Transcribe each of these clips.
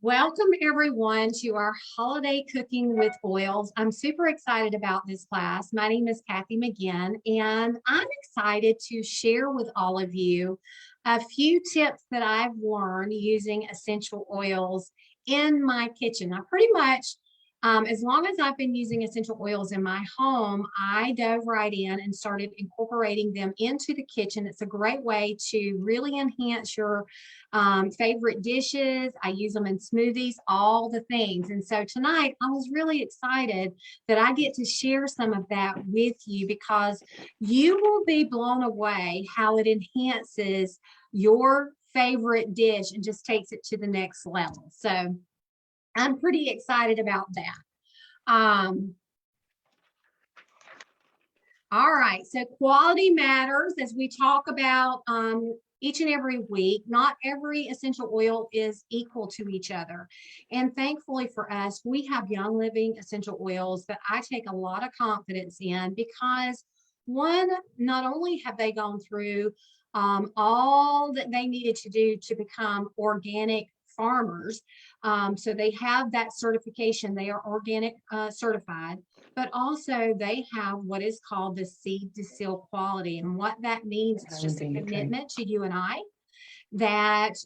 Welcome everyone to our holiday cooking with oils. I'm super excited about this class. My name is Kathy McGhin, and I'm excited to share with all of you a few tips that I've learned using essential oils in my kitchen. I pretty much, as long as I've been using essential oils in my home, I dove right in and started incorporating them into the kitchen. It's a great way to really enhance your favorite dishes. I use them in smoothies, all the things. And so tonight I was really excited that I get to share some of that with you because you will be blown away how it enhances your favorite dish and just takes it to the next level. So I'm pretty excited about that. All right, so quality matters as we talk about each and every week. Not every essential oil is equal to each other. And thankfully for us, we have Young Living essential oils that I take a lot of confidence in because one, not only have they gone through all that they needed to do to become organic farmers. So they have that certification. They are organic certified, but also they have what is called the seed to seal quality. And what that means is just a commitment to you and I that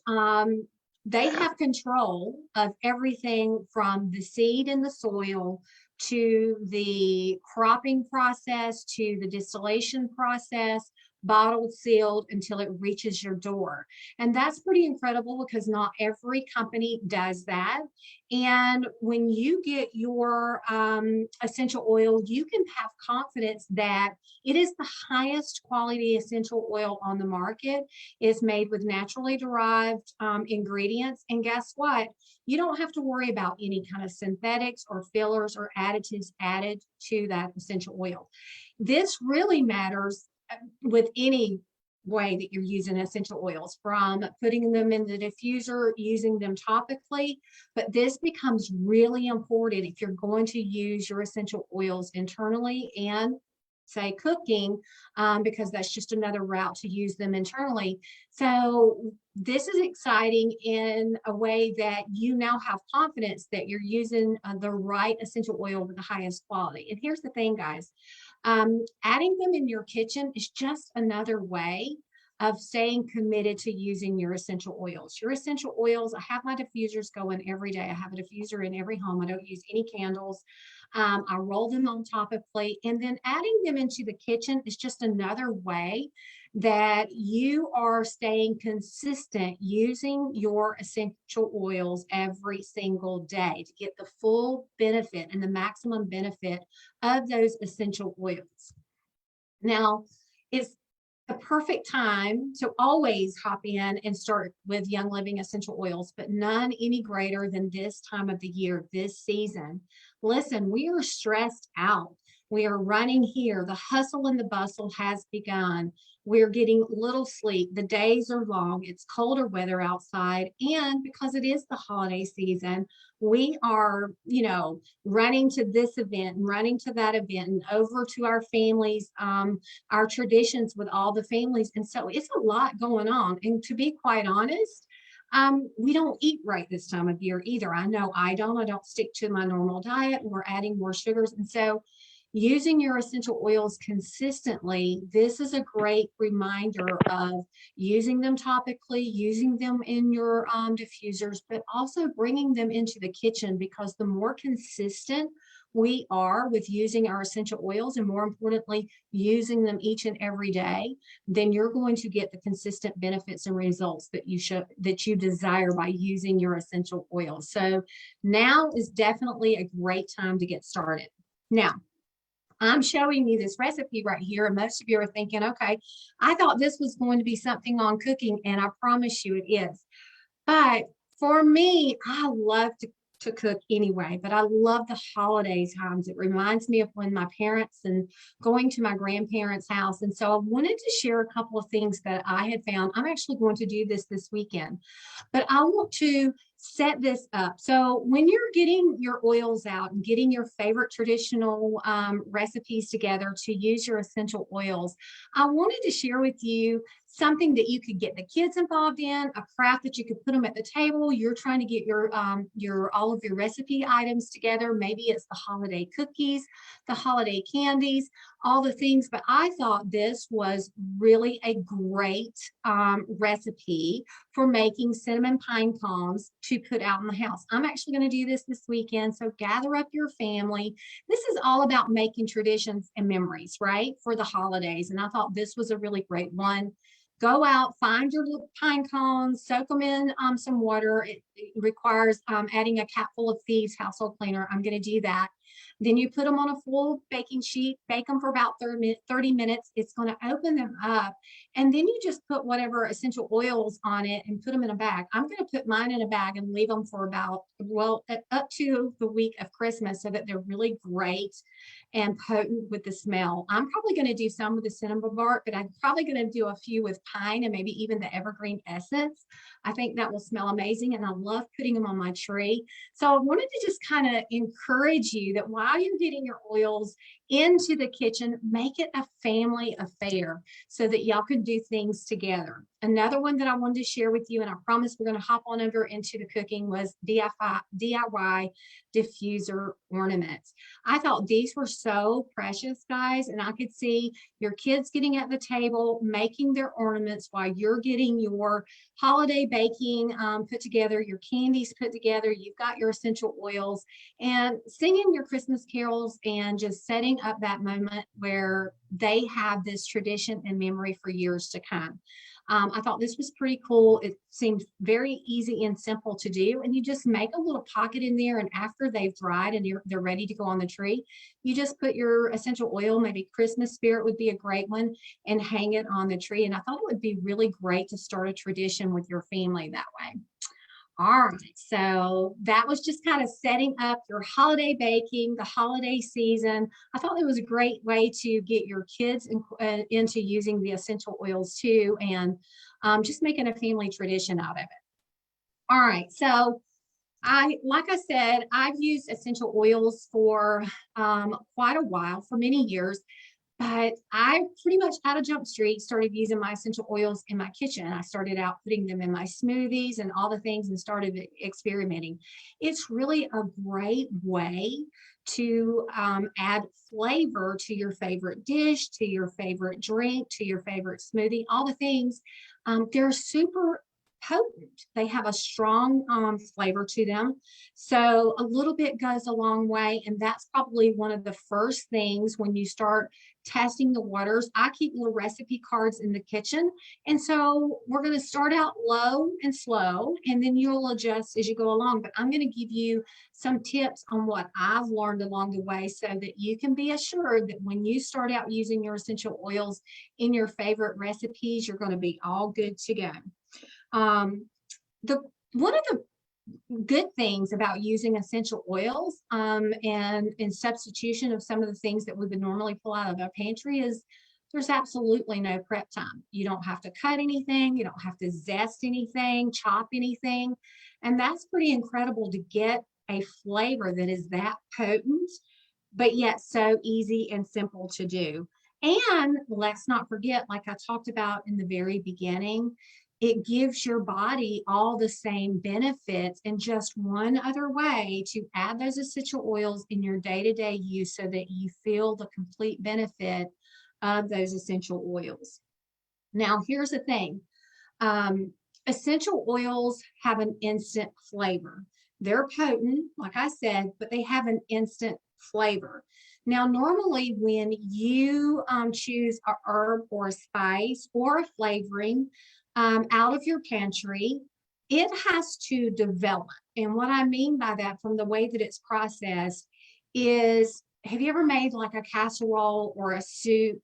they have control of everything from the seed in the soil to the cropping process, to the distillation process, bottled, sealed until it reaches your door. And that's pretty incredible because not every company does that. And when you get your essential oil, you can have confidence that it is the highest quality essential oil on the market. It's made with naturally derived ingredients. And guess what? You don't have to worry about any kind of synthetics or fillers or additives added to that essential oil. This really matters with any way that you're using essential oils, from putting them in the diffuser, using them topically, but this becomes really important if you're going to use your essential oils internally and say cooking, because that's just another route to use them internally. So this is exciting in a way that you now have confidence that you're using the right essential oil with the highest quality. And here's the thing, guys. Adding them in your kitchen is just another way of staying committed to using your essential oils. Your essential oils, I have my diffusers going every day. I have a diffuser in every home. I don't use any candles. I roll them on top of plate, and then adding them into the kitchen is just another way that you are staying consistent using your essential oils every single day to get the full benefit and the maximum benefit of those essential oils. Now, it's a perfect time to always hop in and start with Young Living essential oils, but none any greater than this time of the year, this season. Listen, we are stressed out. We are running here. The hustle and the bustle has begun. We're getting little sleep. The days are long. It's colder weather outside. And because it is the holiday season, we are, running to this event and running to that event and over to our families, our traditions with all the families. And so it's a lot going on. And to be quite honest, we don't eat right this time of year either. I know I don't stick to my normal diet. We're adding more sugars. And so using your essential oils consistently, this is a great reminder of using them topically, using them in your diffusers, but also bringing them into the kitchen, because the more consistent we are with using our essential oils, and more importantly, using them each and every day, then you're going to get the consistent benefits and results that you desire by using your essential oils. So now is definitely a great time to get started. Now, I'm showing you this recipe right here, and most of you are thinking, okay, I thought this was going to be something on cooking, and I promise you it is. But for me, I love to cook anyway, but I love the holiday times. It reminds me of when my parents and going to my grandparents' house. And so I wanted to share a couple of things that I had found. I'm actually going to do this weekend, but I want to set this up. So when you're getting your oils out and getting your favorite traditional recipes together to use your essential oils, I wanted to share with you something that you could get the kids involved in, a craft that you could put them at the table. You're trying to get your all of your recipe items together. Maybe it's the holiday cookies, the holiday candies, all the things. But I thought this was really a great recipe for making cinnamon pine cones to put out in the house. I'm actually going to do this weekend. So gather up your family. This is all about making traditions and memories, right? For the holidays. And I thought this was a really great one. Go out, find your little pine cones, soak them in some water. It requires adding a capful of Thieves household cleaner. I'm going to do that. Then you put them on a full baking sheet, bake them for about 30 minutes. It's going to open them up. And then you just put whatever essential oils on it and put them in a bag. I'm going to put mine in a bag and leave them for about, well, up to the week of Christmas so that they're really great and potent with the smell. I'm probably going to do some with the cinnamon bark, but I'm probably going to do a few with pine and maybe even the evergreen essence. I think that will smell amazing, and I love putting them on my tree. So I wanted to just kind of encourage you that while you're getting your oils into the kitchen, make it a family affair so that y'all can do things together. Another one that I wanted to share with you, and I promise we're going to hop on over into the cooking, was DIY Diffuser Ornaments. I thought these were so precious, guys, and I could see your kids getting at the table, making their ornaments while you're getting your holiday baking put together, your candies put together, you've got your essential oils, and singing your Christmas carols and just setting up that moment where they have this tradition and memory for years to come. I thought this was pretty cool. It seemed very easy and simple to do. And you just make a little pocket in there. And after they've dried and they're ready to go on the tree, you just put your essential oil, maybe Christmas spirit would be a great one, and hang it on the tree. And I thought it would be really great to start a tradition with your family that way. All right, so that was just kind of setting up your holiday baking, the holiday season. I thought it was a great way to get your kids into using the essential oils too, and just making a family tradition out of it. All right, so like I said, I've used essential oils for quite a while, for many years. But I pretty much out of Jump Street started using my essential oils in my kitchen. I started out putting them in my smoothies and all the things and started experimenting. It's really a great way to add flavor to your favorite dish, to your favorite drink, to your favorite smoothie, all the things. They're super potent. They have a strong flavor to them. So a little bit goes a long way. And that's probably one of the first things when you start testing the waters. I keep little recipe cards in the kitchen. And so we're going to start out low and slow, and then you'll adjust as you go along. But I'm going to give you some tips on what I've learned along the way so that you can be assured that when you start out using your essential oils in your favorite recipes, you're going to be all good to go. One of the good things about using essential oils and in substitution of some of the things that we would normally pull out of our pantry is there's absolutely no prep time. You don't have to cut anything, you don't have to zest anything, chop anything, and that's pretty incredible to get a flavor that is that potent but yet so easy and simple to do. And let's not forget, like I talked about in the very beginning, it gives your body all the same benefits in just one other way to add those essential oils in your day-to-day use so that you feel the complete benefit of those essential oils. Now, here's the thing. Essential oils have an instant flavor. They're potent, like I said, but they have an instant flavor. Now, normally when you choose a herb or a spice or a flavoring, out of your pantry, it has to develop. And what I mean by that from the way that it's processed is, have you ever made like a casserole or a soup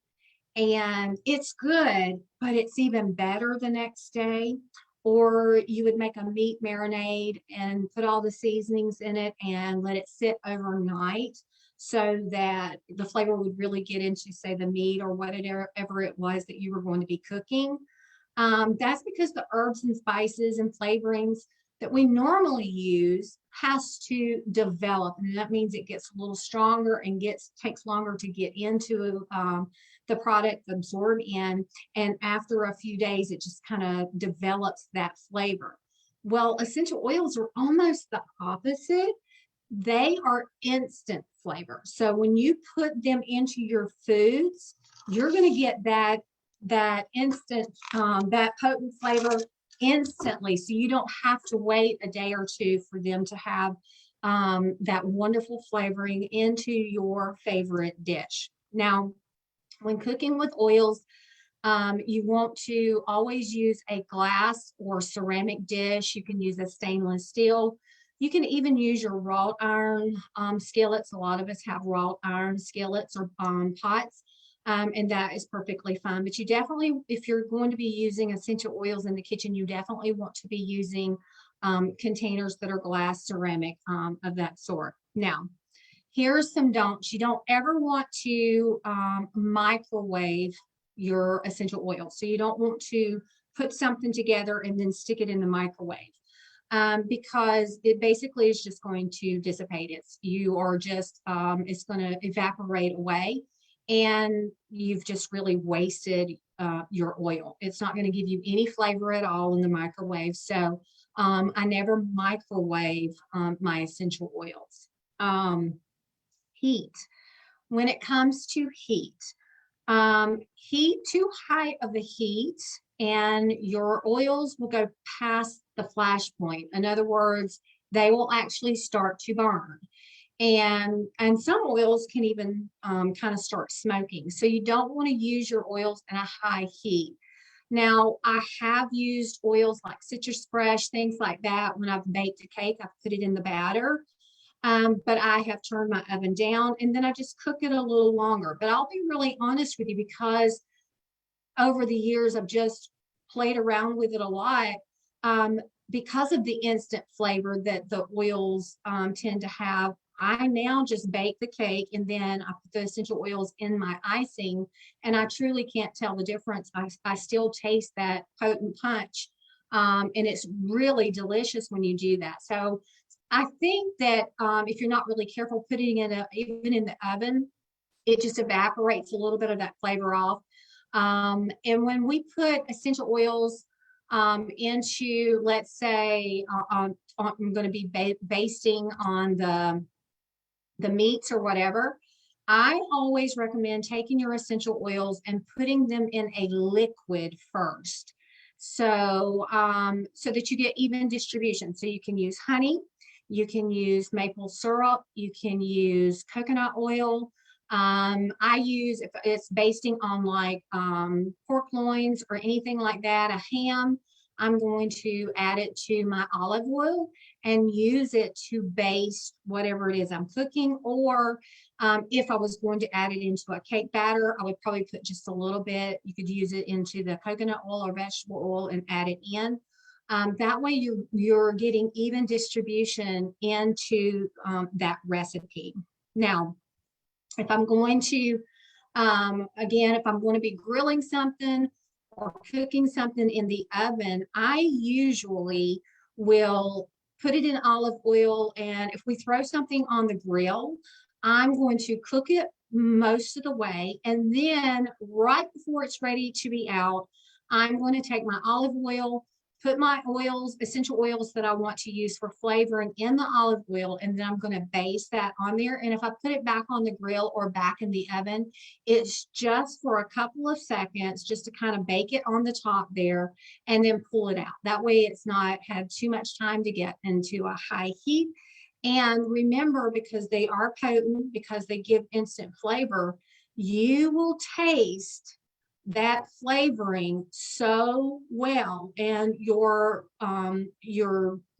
and it's good, but it's even better the next day? Or you would make a meat marinade and put all the seasonings in it and let it sit overnight so that the flavor would really get into, say, the meat or whatever it was that you were going to be cooking. That's because the herbs and spices and flavorings, that we normally use has to develop, and that means it gets a little stronger and takes longer to get into the product, absorb in, and after a few days it just kind of develops that flavor. Well, essential oils are almost the opposite. They are instant flavor. So when you put them into your foods, you're going to get that instant, that potent flavor instantly. So you don't have to wait a day or two for them to have that wonderful flavoring into your favorite dish. Now, when cooking with oils, you want to always use a glass or ceramic dish. You can use a stainless steel. You can even use your wrought iron skillets. A lot of us have wrought iron skillets or pots, and that is perfectly fine. But you definitely, if you're going to be using essential oils in the kitchen, you definitely want to be using containers that are glass, ceramic, of that sort. Now, here's some don'ts. You don't ever want to microwave your essential oil. So you don't want to put something together and then stick it in the microwave. Because it basically is just going to dissipate. It's going to evaporate away, and you've just really wasted your oil. It's not going to give you any flavor at all in the microwave. So I never microwave my essential oils. Heat. When it comes to heat, heat too high of a heat and your oils will go past the flash point. In other words, they will actually start to burn. And some oils can even kind of start smoking. So you don't want to use your oils in a high heat. Now, I have used oils like citrus fresh, things like that. When I've baked a cake, I've put it in the batter. But I have turned my oven down and then I just cook it a little longer. But I'll be really honest with you, because over the years I've just played around with it a lot, because of the instant flavor that the oils tend to have. I now just bake the cake and then I put the essential oils in my icing, and I truly can't tell the difference. I still taste that potent punch, and it's really delicious when you do that. So I think that if you're not really careful putting it even in the oven, it just evaporates a little bit of that flavor off. And when we put essential oils into, let's say, I'm going to be basting on the meats or whatever, I always recommend taking your essential oils and putting them in a liquid first. So, so that you get even distribution. So you can use honey, you can use maple syrup, you can use coconut oil. I use, if it's basting on like pork loins or anything like that, a ham, I'm going to add it to my olive oil and use it to baste whatever it is I'm cooking. Or if I was going to add it into a cake batter, I would probably put just a little bit. You could use it into the coconut oil or vegetable oil and add it in. That way you're getting even distribution into that recipe. Now, if I'm going to, again, if I'm going to be grilling something or cooking something in the oven, I usually will put it in olive oil. And if we throw something on the grill, I'm going to cook it most of the way. And then right before it's ready to be out, I'm going to take my olive oil, put my oils, essential oils that I want to use for flavoring in the olive oil, and then I'm going to baste that on there. And if I put it back on the grill or back in the oven, it's just for a couple of seconds, just to kind of bake it on the top there and then pull it out. That way it's not had too much time to get into a high heat. And remember, because they are potent, because they give instant flavor, you will taste that flavoring so well, and your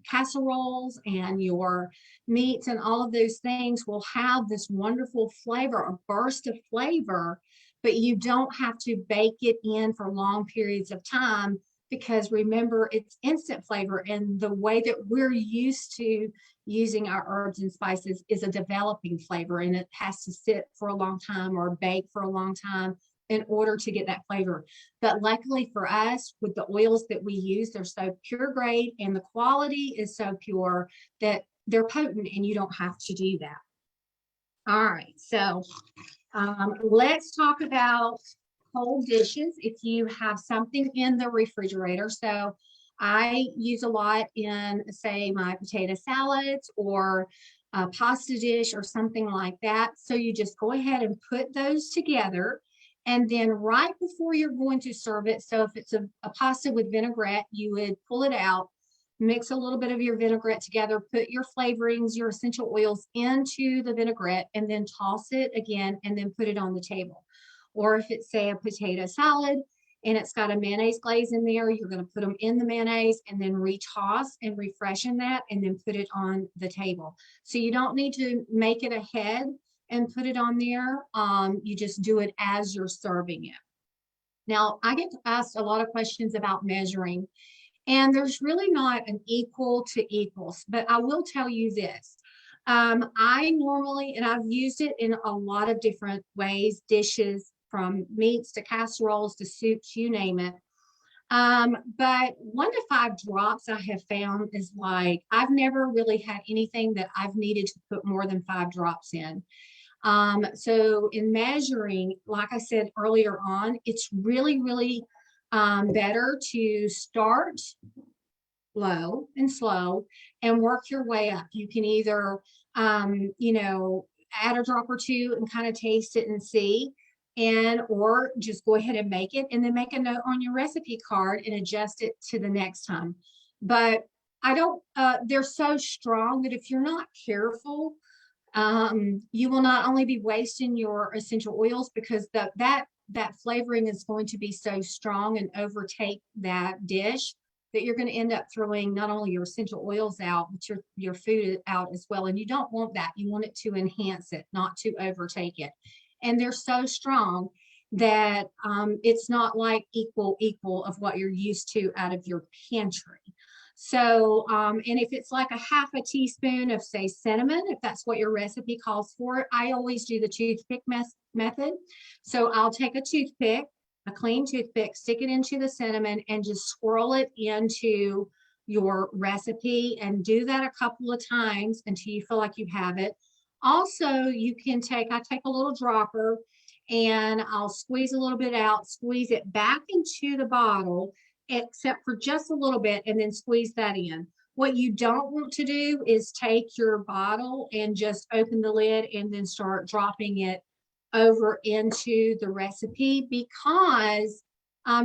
casseroles and your meats and all of those things will have this wonderful flavor, a burst of flavor, but you don't have to bake it in for long periods of time, because remember, it's instant flavor, and the way that we're used to using our herbs and spices is a developing flavor, and it has to sit for a long time or bake for a long time in order to get that flavor. But luckily for us, with the oils that we use, they're so pure grade and the quality is so pure that they're potent and you don't have to do that. All right, so let's talk about cold dishes. If you have something in the refrigerator, so I use a lot in, say, my potato salads or a pasta dish or something like that. So you just go ahead and put those together. And then right before you're going to serve it, so if it's a pasta with vinaigrette, you would pull it out, mix a little bit of your vinaigrette together, put your flavorings, your essential oils into the vinaigrette, and then toss it again, and then put it on the table. Or if it's, say, a potato salad and it's got a mayonnaise glaze in there, you're going to put them in the mayonnaise and then retoss and refreshen that and then put it on the table. So you don't need to make it ahead and put it on there. You just do it as you're serving it. Now, I get asked a lot of questions about measuring, and there's really not an equal to equals, but I will tell you this. I normally, and I've used it in a lot of different ways, dishes, from meats to casseroles to soups, you name it. But 1 to 5 drops I have found is like, I've never really had anything that I've needed to put more than 5 drops in. So in measuring, like I said earlier on, it's really, really better to start low and slow and work your way up. You can either, you know, add a drop or two and kind of taste it and see, and or just go ahead and make it and then make a note on your recipe card and adjust it to the next time. But I don't, they're so strong that if you're not careful, you will not only be wasting your essential oils, because that flavoring is going to be so strong and overtake that dish that you're going to end up throwing not only your essential oils out, but your food out as well. And you don't want that. You want it to enhance it, not to overtake it. And they're so strong that it's not like equal of what you're used to out of your pantry. So, and if it's like a half a teaspoon of, say, cinnamon, if that's what your recipe calls for, I always do the toothpick method. So I'll take a toothpick, a clean toothpick, stick it into the cinnamon and just swirl it into your recipe, and do that a couple of times until you feel like you have it. Also, you can I take a little dropper and I'll squeeze a little bit out, squeeze it back into the bottle, except for just a little bit, and then squeeze that in. What you don't want to do is take your bottle and just open the lid and then start dropping it over into the recipe, because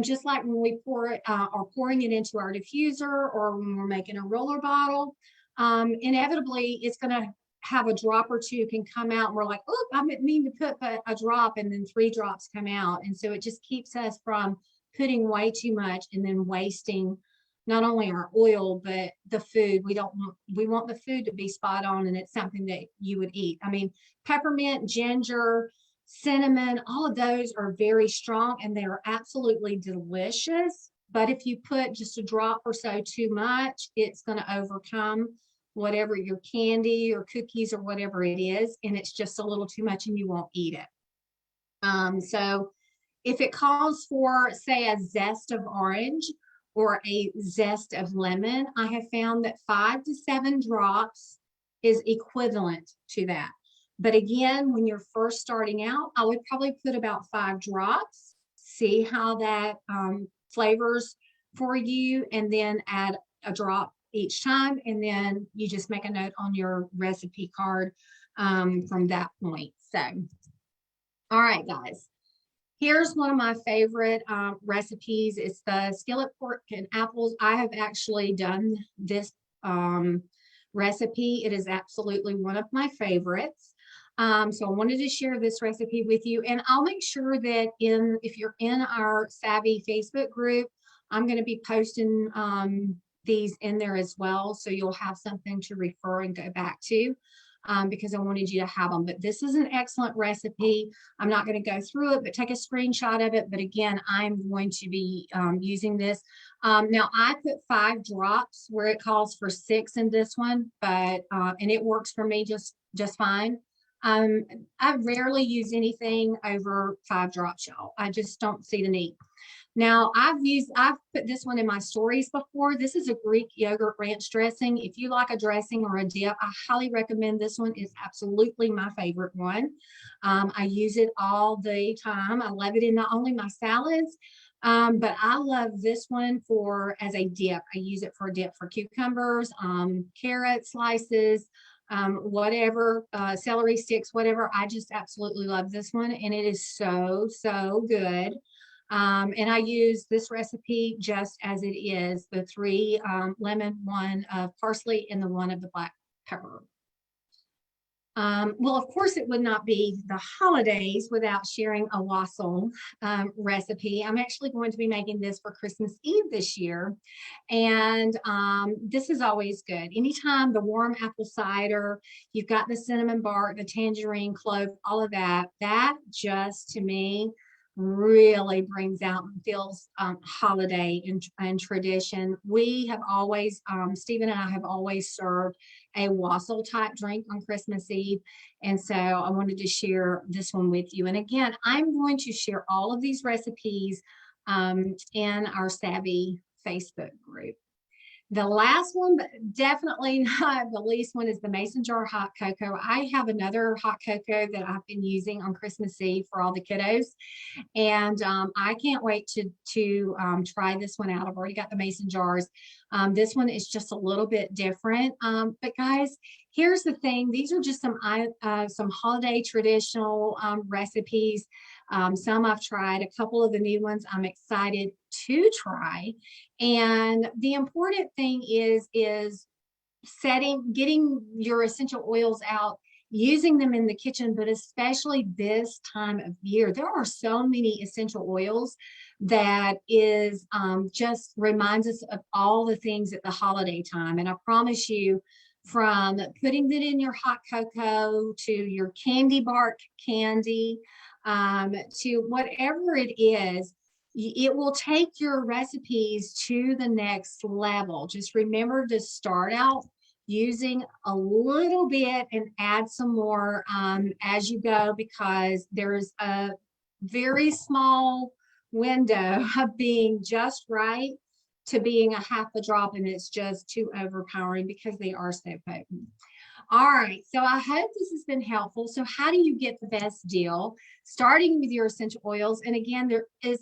just like when we pour it or pouring it into our diffuser, or when we're making a roller bottle, inevitably it's going to have a drop or two can come out and we're like, oh, I didn't mean to put a drop, and then 3 drops come out. And so it just keeps us from putting way too much and then wasting not only our oil, but the food. We want the food to be spot on, and it's something that you would eat. I mean, peppermint, ginger, cinnamon, all of those are very strong and they are absolutely delicious. But if you put just a drop or so too much, it's going to overcome whatever your candy or cookies or whatever it is, and it's just a little too much and you won't eat it. So if it calls for, say, a zest of orange or a zest of lemon, I have found that 5 to 7 drops is equivalent to that. But again, when you're first starting out, I would probably put about 5 drops, see how that flavors for you, and then add a drop each time, and then you just make a note on your recipe card from that point. So, all right, guys. Here's one of my favorite recipes. It's the skillet pork and apples. I have actually done this recipe. It is absolutely one of my favorites. So I wanted to share this recipe with you, and I'll make sure that if you're in our Savvy Facebook group, I'm going to be posting these in there as well, so you'll have something to refer and go back to, because I wanted you to have them. But this is an excellent recipe. I'm not going to go through it, but take a screenshot of it. But again, I'm going to be using this. Now I put 5 drops where it calls for 6 in this one, but and it works for me just fine. I rarely use anything over 5 drops, y'all. I just don't see the need. Now, I've put this one in my stories before. This is a Greek yogurt ranch dressing. If you like a dressing or a dip, I highly recommend this one. It's absolutely my favorite one. I use it all the time. I love it in not only my salads, but I love this one for as a dip. I use it for a dip for cucumbers, carrot slices, whatever, celery sticks, whatever. I just absolutely love this one, and it is so, so good. And I use this recipe just as it is, the 3 lemon, 1 of parsley, and the 1 of the black pepper. Well, of course, it would not be the holidays without sharing a wassail recipe. I'm actually going to be making this for Christmas Eve this year. And this is always good. Anytime the warm apple cider, you've got the cinnamon bark, the tangerine clove, all of that, that just to me really brings out and feels holiday and tradition. We have always, Steve and I have always served a wassail type drink on Christmas Eve. And so I wanted to share this one with you. And again, I'm going to share all of these recipes in our Savvy Facebook group. The last one, but definitely not the least one, is the mason jar hot cocoa. I have another hot cocoa that I've been using on Christmas Eve for all the kiddos. And I can't wait to try this one out. I've already got the mason jars. This one is just a little bit different. But guys, here's the thing. These are just some holiday traditional recipes. Some I've tried, a couple of the new ones I'm excited to try. And the important thing is getting your essential oils out, using them in the kitchen, but especially this time of year. There are so many essential oils that is just reminds us of all the things at the holiday time. And I promise you, from putting it in your hot cocoa to your candy bark candy, to whatever it is, it will take your recipes to the next level. Just remember to start out using a little bit and add some more as you go, because there's a very small window of being just right to being a half a drop, and it's just too overpowering because they are so potent. All right, so I hope this has been helpful. So how do you get the best deal? Starting with your essential oils. And again, there is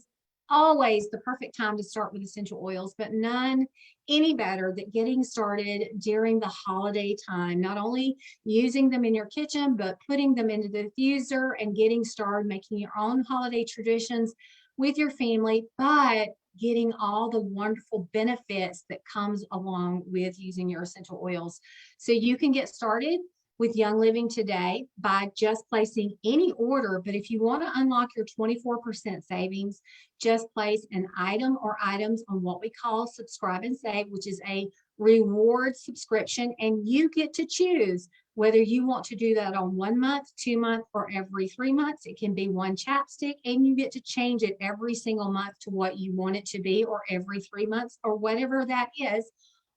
always the perfect time to start with essential oils, but none any better than getting started during the holiday time. Not only using them in your kitchen, but putting them into the diffuser and getting started making your own holiday traditions with your family, but getting all the wonderful benefits that comes along with using your essential oils. So you can get started with Young Living today by just placing any order. But if you want to unlock your 24% savings, just place an item or items on what we call Subscribe and Save, which is a reward subscription. And you get to choose whether you want to do that on 1 month, 2 months, or every 3 months. It can be one chapstick, and you get to change it every single month to what you want it to be, or every 3 months, or whatever that is.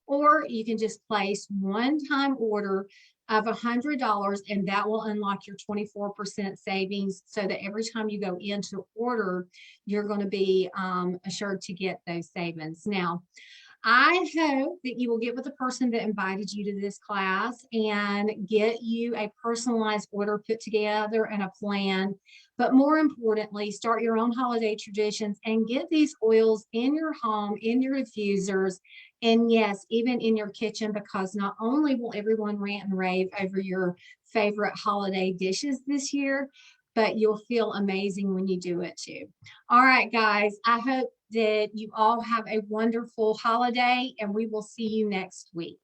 Or you can just place one-time order of $100, and that will unlock your 24% savings, so that every time you go in to order, you're going to be assured to get those savings. Now, I hope that you will get with the person that invited you to this class and get you a personalized order put together and a plan. But more importantly, start your own holiday traditions and get these oils in your home, in your diffusers, and yes, even in your kitchen, because not only will everyone rant and rave over your favorite holiday dishes this year, but you'll feel amazing when you do it too. All right, guys, I hope that you all have a wonderful holiday, and we will see you next week.